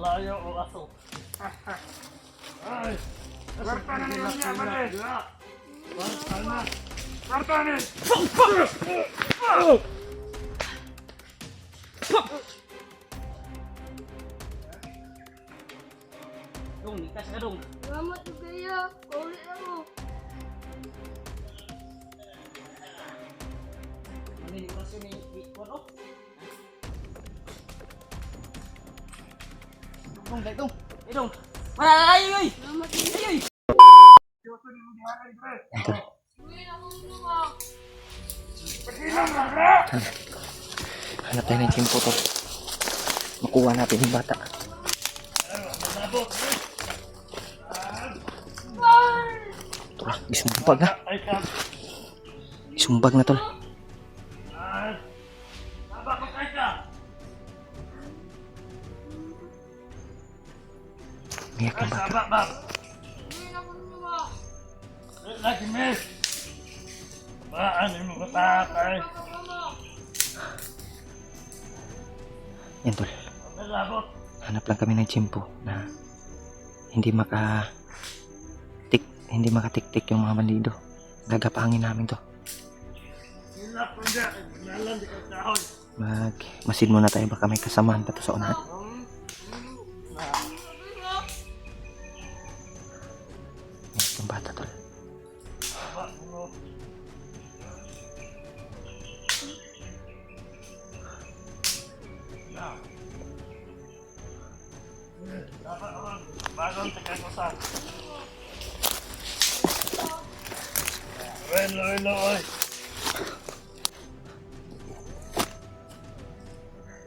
Malayo o aso. Ay! Kwarta na naman niya, mali! Kwarta na! Kwarta ni! Dong, likas ka dong. Salamat juga ya. Kaulit aku. Mana ni oras yun ni Kuan oh? Dong, dahil dong. Eh dong. Mana ay ay! Salamat Ay juga. ay! Diyos ni mo dihanay, pre! Uy, aku lupa. Pagkilang lang, pre! Hanap tayo ng tsimpo to. Makuha natin yung bata. Ito lang, isumbag na. Ay ka! Isumbag na tol. Ay! Sabak ko kay ka! Niyak Ay, yung bata. sabak ba? Uy, aku lupa. Lagi miss! Baan mo matakay? Yan tol. Malabot! Hanap lang kami ng tsimpo na hindi makatik-tik yung mga bandido. Gagapangin namin to. Hilap ko dyan! Nalan di ka kahoy! Masin muna tayo, baka may kasamaan pa to sa unahan. Yan yung bata tol. Sabak mo! Na! Dapat ako bagong tikakusan. Hello, oy!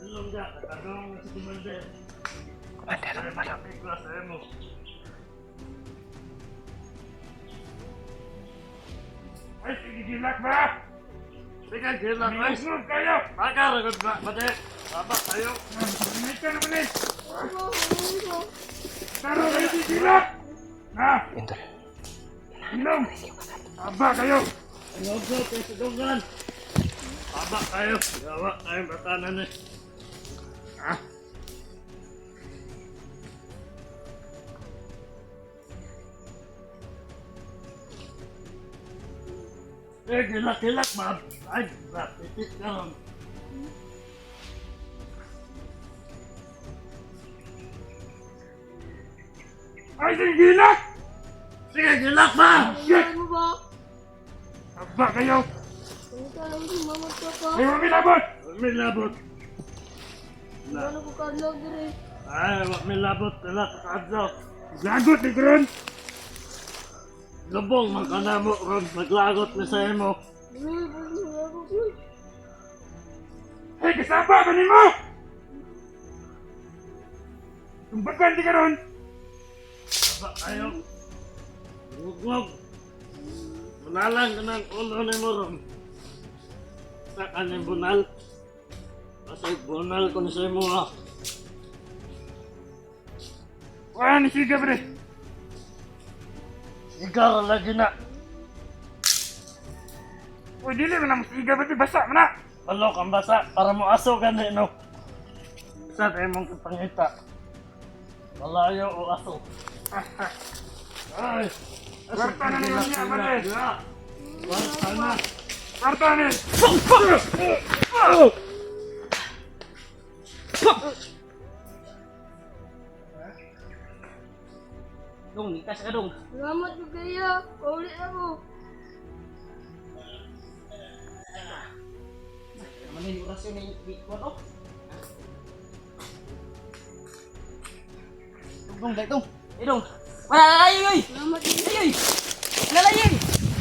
Hello, dyan. Nakagawang na si Commander. Commander, ano pala? Iklas, mo. Ay, sigigilak ba? Sige, gilang, ay! Minusnog kayo! Baka, ragod ba? Bade! Sabak tayo! Minit ka naman eh! Taro kayo sigilak! Na! Yan tol. Inom! Aba kayo! Logo, kayo sa dugan! Sabak tayo! Gawa tayo, batanan eh! Ah! Eh, gilak, ma'am! Ay, titit ka ron! Ay, sigilak! Sige, gilak, ma'am! Salamat ba? Aba kayo! Salamat salamat ka pa. Ay, huwag minabot! May labot! Ano ko kadlaw diri? Ay, wag may labot! Wala, kakadlaw! Lagot ni Gron! Lubong, man ka na mo, ron! Maglagot na sa imo! Uy, pwede ako uy. Ay, kasaba ka ni mo! Tumbagan di ka ron! Sabak tayo! Ngug-ngug! Manalang ka ng ulo ni mo ron! Sa kanyang bunal! Kasi bunal ko na sa imo, ha! Wala ni Siga, pre! Ikaw lagi na! Uy, dili mo na Siga, pati basa mo na! Palok ang basa para mo aso gani no. Sa tayo mong kapangita. Malayo o aso. Ay! Kwarta na naman niya, mali! Kwarta na! Kwarta ni! Dong, likas ka dong. Salamat juga ya. Kaulit aku. Mana ni oras yun ni Kuan oh? Dong, dahil dong. Eh dong. Mana ay ay! Salamat juga. Ay ay! Lalayin!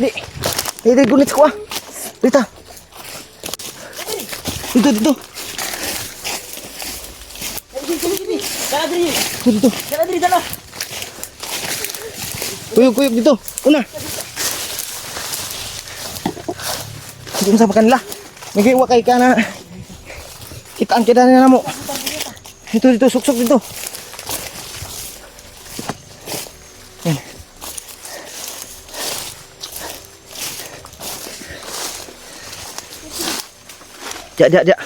Di! Di, gunit ko ah! Rita! Dito! Sini! Dala diri! Dito! Dala diri, dala! Kuyog dito! Una! Hindi mo sa kanila. Nag-iwa kay ka na. Kitaan kita na mo. Dito, suksok dito. Yan. Jak.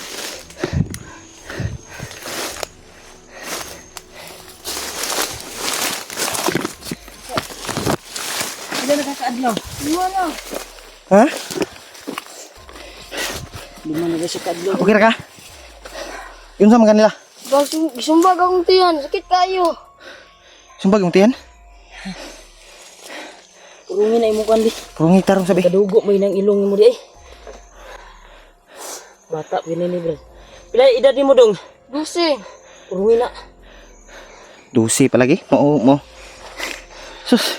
Pila nakakaadlaw. 5 na. Ha? 5 na kasi kaadlaw. Okay ra ka? Yun sa mga kanila. Gisumbag akong tiyan. Sakit kayo. Sumbag yung tiyan. Purungin na imo kan di. Kurungi tarong sabi. Kadugo mo inang ilong mo di ay. Bata pinini bro. Pila edad mo dong? 12. Purungin na. Dusi pa lagi. Mo. Sus.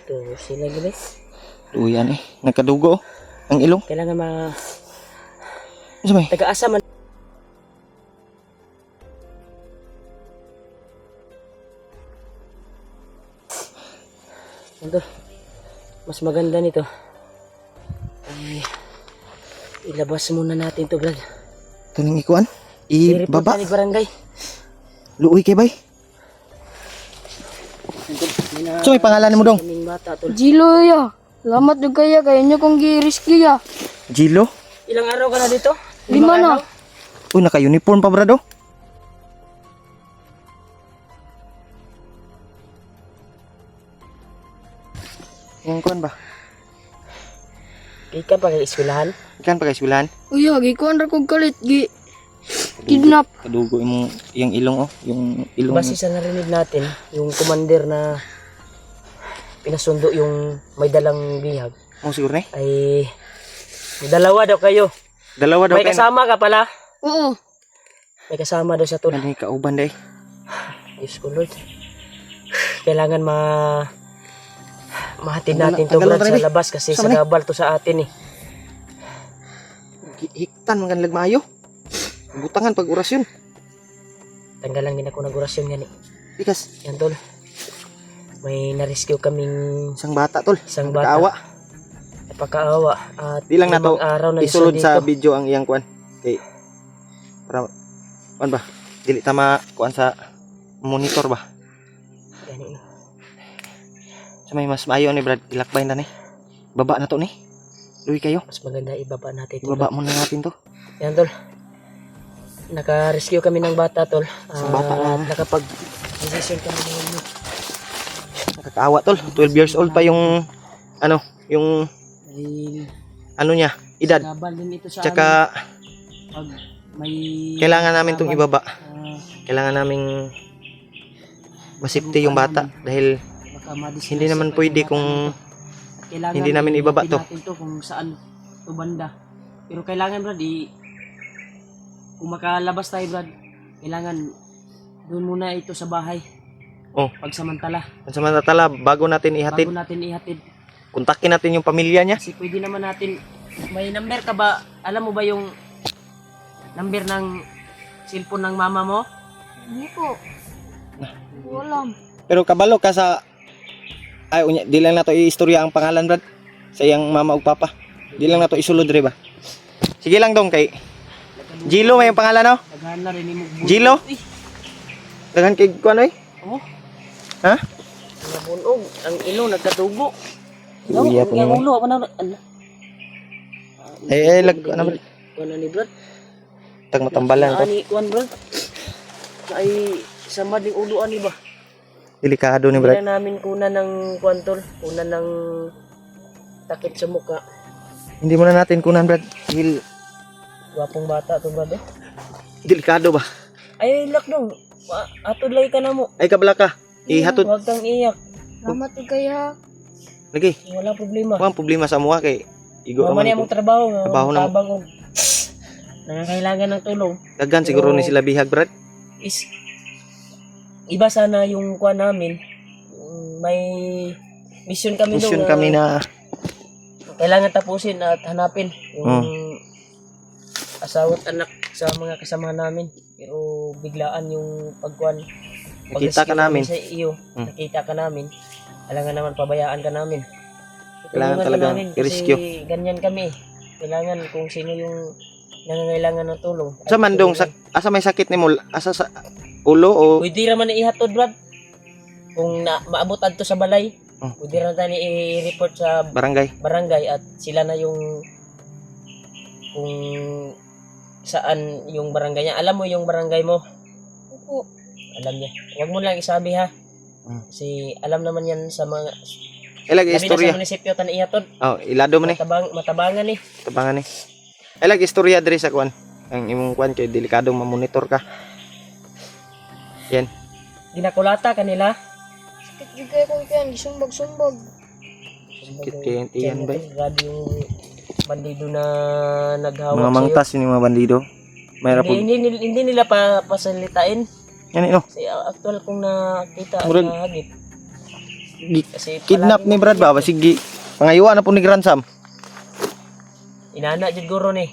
Tuh sila guys. Duyan eh. Nagkadugo ang ilong. Kailangan Ano sabi? taga-asa man. Ito, mas maganda nito ay ilabas muna natin to brad. Ito nang ikuan. I-report Ibaba. na ni barangay. Luoy kay bay. So may pangalan mo dong? Kaming bata tol. Jilo ya. Salamat jud kaya kay inyo kong gi-rescue ya. Jilo. Ilang araw ka na dito? 5 na. Uy, naka-uniform pa brado. Yung kuan ba? Ika pa kay eskwelahan. Ikan pa kay eskwelahan. Uya, gikuan ra kog kalit kidnap. Kadugo yung ilong oh. Yung ilong. Base sa narinig natin, yung commander na pinasundo yung may dalang bihag Oh, siguro na eh. ay may dalawa daw kayo. Dalawa daw May kasama ka pala. Oo. May kasama daw sa tol. Ano yung kauban dahi? Diyos ko Lord. Kailangan mahatid natin to Tagal Brad na sa rin, labas kasi Sama sa gabal to sa atin eh. Hiktan man kanlag maayo. Butangan pag orasyon. Tanggal lang din ako nag-orasyon gani. Ikas, Yan tol. May na-rescue kaming isang bata tol. isang bata. Kaawa. Napakaawa. At Di lang na to, 5 araw na isulod isa sa dito. video ang iyang kuan. Kay para kuan ba? Dili tama kuan sa monitor ba? Gani, no? Sa may mas maayo ni Brad, ilakbay na ni. Baba na to ni. Luwi kayo. Mas maganda ibaba natin ito. Ibaba muna natin to. Yan tol. Naka-rescue kami ng bata tol. Isang bata At lang. nakapag-decision kami ngayon. Nakakaawa tol. 12 years old pa yung ano, yung Ay, ano niya, edad. gabal din ito sa Tsaka amin. Pag may kailangan namin tong laban, ibaba. ah, Kailangan naming masipti yung bata dahil baka madisgrasya hindi naman pa pwede yung bata kung nito. Kailangan hindi namin ibaba ihatid to. natin to kung saan to banda. Pero kailangan Brad, kung makalabas tayo Brad, kailangan doon muna ito sa bahay. Oh. Pagsamantala. samantala bago natin ihatid, Bago natin ihatid. kontakin natin yung pamilya niya. Kasi pwede naman natin, may number ka ba? Alam mo ba yung number ng cellphone ng mama mo? Hindi ko. Walam. Pero kabalo ka sa ay unya, di lang nato iistorya ang pangalan Brad sa iyang mama ug papa. Di lang nato isulod re ba. Sige lang dong kay Jilo may pangalan no? Naghahan na rin mo. Jilo? Daghan kay kuan oy. Oh, Ha? nabunog. Ang ilo, nagkatugo. Uya po Ang naman. ulo, ano? Ay lag ano Brad? Kuan ni Brad. Tag matambalan ko. Ani, kuan Brad. Ay, sama ding ulo ani ba? Delikado ni Brad. Kailangan namin kunan ng kuan tol. Kunan ng takip sa mukha. Hindi mo na natin kunan Brad. Dahil Gwapong bata to Brad eh. delikado ba? Ay, lak dong. Atod lay ka na mo. Ay kabala ka. Ihatod Huwag kang iyak. Salamat jud kaya. lagi. Wala problema. Wala problema sa mua kay igo Mama niya naman mong ko. trabaho. Trabaho na mo. Tabang og nangangailangan ng tulong. Daghan siguro ni sila bihag Brad. Is iba sana yung kuha namin. May mission kami Mission doon. kami na Kailangan tapusin at hanapin yung Hmm. asawa at anak sa mga kasama namin. Pero biglaan yung pagkuhan. nakita ka namin. Sa iyo, Hmm. nakita ka namin. Kailangan naman pabayaan ka namin. Kailangan Tulungan ka talagang namin i-rescue. Kasi ganyan kami. Kailangan kung sino yung nangangailangan ng tulong. ay Sa mandong tulungan. asa may sakit nimo asa sa ulo o Pwede raman ihatod, Brad. Kung maabot adto sa balay, Oh. pwede raman tayo i-report sa barangay. barangay at sila na yung kung saan yung barangay niya. Alam mo yung barangay mo? Opo. Alam niya. Huwag mo lang isabi ha. Hmm. Kasi alam naman yan sa mga Ilag Labi na istorya. sa munisipyo tan ihatod. Oh, ilado man eh. Matabangan ni. Tabangan ni. Ilag istorya diri sa kuan. Ang imong kuan kay delikado mamonitor ka. Yan. Ginakulata kanila. Sakit jud kay kung kiyan gisumbag-sumbag. Sakit kay ang tiyan ba? Grabe yung bandido na naghawak Mga mangtas yun yung mga bandido. Mayroon po. Hindi nila pa pasalitain. Yan no. Kasi actual kung nakita Murag- na hagit. Kasi Kidnap palagi ni Brad ba? Sige. Pangayuan na po ni Gransam. Inana jud guro ni.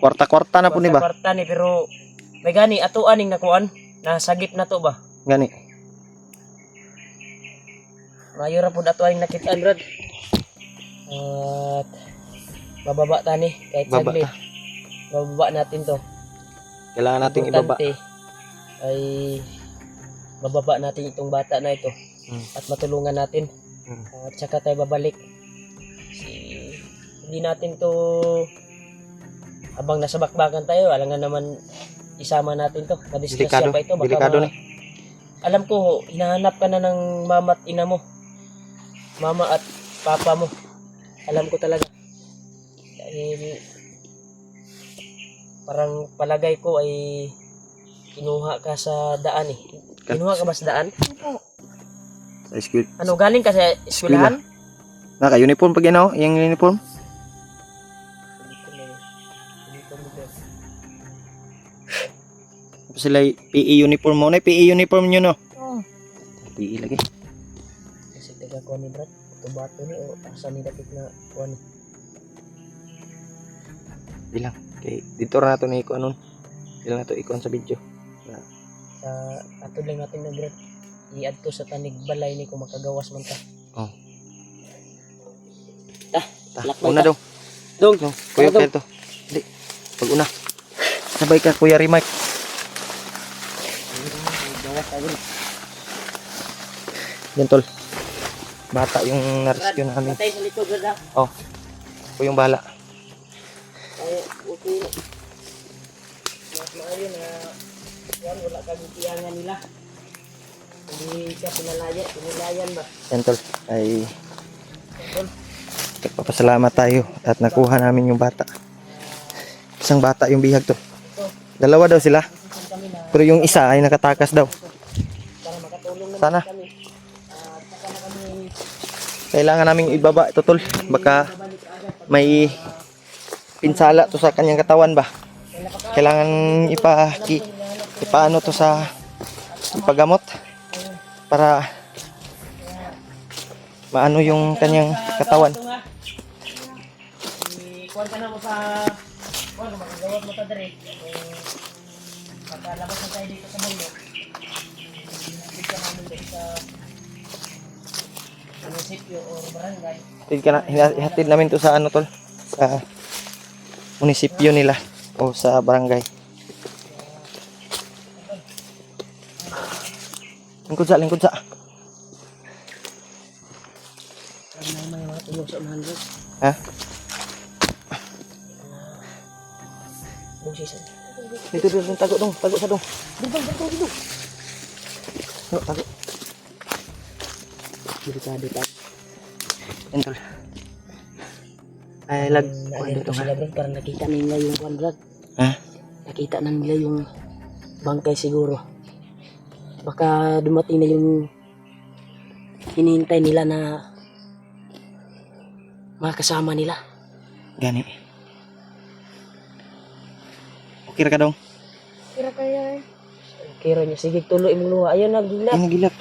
Kwarta-kwarta na po ni ba? Kwarta ni pero may gani atuan ning nakuan. Nasagip na to ba? Gani. Mayo ra pud atuan ning nakitaan Brad. At bababa tani kahit Baba saglit. ta. Bababa natin to. Kailangan nating ibaba. Importante ay bababa natin itong bata na ito at matulungan natin at saka tayo babalik kasi hindi natin to habang nasa bakbakan tayo alangan naman isama natin to Delikado. madisgrasya pa ito baka Delikado ni. alam ko hinahanap ka na ng mama at ina mo mama at papa mo alam ko talaga dahil parang palagay ko ay kinuha ka sa daan eh. Kinuha ka ba sa daan? Sa school. Ano, galing ka sa eskwelahan? Naka-uniform pag yan yung uniform. Sila PE uniform mo na. PE uniform nyo no. Oh. PE lagi. Kasi taga ko ni Brad. Ito bato ni o asa ni dapit na kuha ni. Bilang. Okay. Dito ra nato ni iko anon. Bilang nato ikon sa video. Sa ato lang natin na Brad. I-add ko sa tanig balay ni kung makagawas man ta. Oh. Lakbay Una ta. dong. Dong. No, Kuya Ano, Dong? Kelto. Di. Pag una. Sabay ka Kuya Rimac. Gawas tayo. Yan tol. Bata yung na-rescue namin. Patay sa likod Brad. Oh. Ako yung bala. Ay, okay. Mas maayo na yan, wala kang tiyangan nila. Hindi ka pinalayan ba? Yan tol. Ay Tol, nagpapasalamat tayo at nakuha namin yung bata. Isang bata yung bihag to. Dalawa daw sila. saan kami na Pero yung isa ay nakatakas daw. para makatulong naman Sana. kami. At saka na kami Kailangan naming ibaba ito tol. Baka may pinsala to sa kanyang katawan ba. Kailangan ipaano to sa ipagamot para maano yung kanyang katawan. ito nga. Kuhan ka na mo sa kuhan, magagawag mo ta dire. Pagkalabas na tayo dito sa mundo. Hindi ka namin dito sa munisipyo o barangay. Ihatid namin to sa ano tol, sa munisipyo nila o sa barangay. Lingkod sa. May mga tulong sa unahan Brad. Ha? Busis. Dito tago sa dong. Dito. Tago. Delikado ta. Yan tol. Ay lag. Dito sila Brad, parang nakita nila yung kuhan Brad. Ha? Nakita na nila yung bangkay siguro. Baka dumating na yung hinihintay nila na mga kasama nila. Gani. Okay ra ka dong. Kira kaya Kira niya, sige tuloy mong luha. Ayun, nagilap. Ay nagilap.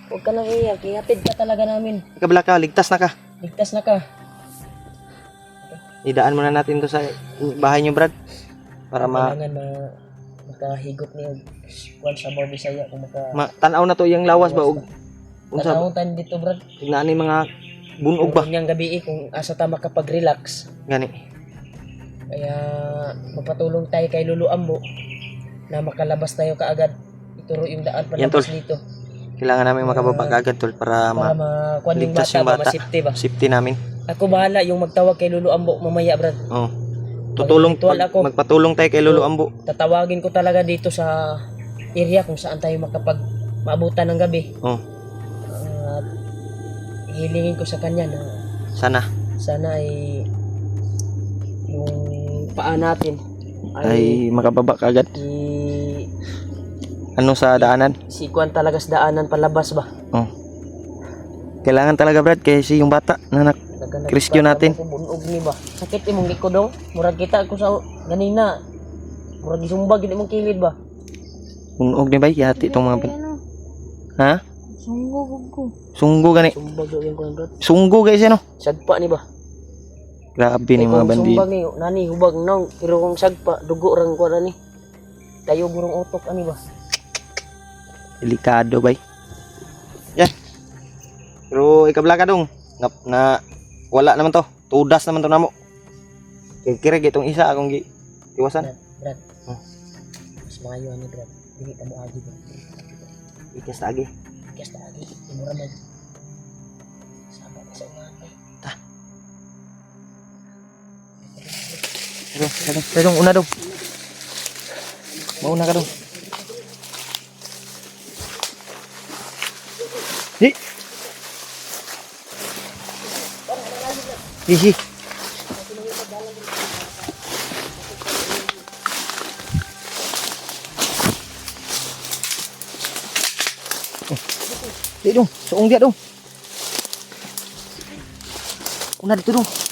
Huwag ka nang iyak. Ihatid ka talaga namin. Kabala ka, ligtas na ka. Ligtas na ka. Idaan muna natin to sa bahay niyo, Brad. Para Kailangan makahigop niya. Kuwan sa Bobby Bisaya kung tanaw na to yung lawas ba og unsa Tanawang tayo dito, Brad. tignan ni mga bunog ba. Kung gabi kung asa ta makapag-relax. Gani. Kaya mapatulong tayo kay Lulu Ambo na makalabas tayo kaagad. Ituro yung daan Yan, palabas tol. dito. Kailangan namin makababa agad tol para Para makuha yung ligtas bata, yung bata. masipte ba? Safety namin. Ako bahala yung magtawag kay Lulu Ambo mamaya, Brad. Oh. Tutulong Mag-ritual ako. magpatulong tayo kay Lolo Ambo. Tatawagin ko talaga dito sa area kung saan tayo maabutan ng gabi. Oh. At Hihilingin ko sa kanya na Sana sana ay yung paa natin ay makababa kagad. Ano sa daanan? Sikuan talaga sa daanan palabas ba? Oh. Kailangan talaga Brad kasi yung bata na rescue natin. Bunog ni ba? Sakit imong gikodong. Murag kita ko sa ganina. Murag gisumbag gid imong kilid ba? Bunog ni bay yati itong mga Ha? Sunggog ko. Sunggo gani. Sumbag daw yung kuan Brad. Sunggo guys ano? Sagpa ni ba? Grabe ni mga bandido. Sumbag ni nani hubag nang pero kung sagpa dugo rang kuan ani. Tayo gurong utok ani ba? Delikado bay. Yan. Pero ikabla ka dong. Na wala naman to. Tudas naman to namo. Kira itong isa akong iwasan. Brad. Mas maayo ani Brad. Dili ta mo agi ba? Ikas lagi. Kes ta agi. Imura man. Sama ka sa umahay. Dong, una dong. Mauna ka dong. Di. Isi. Di dong, suong dia dong. Una dito dong.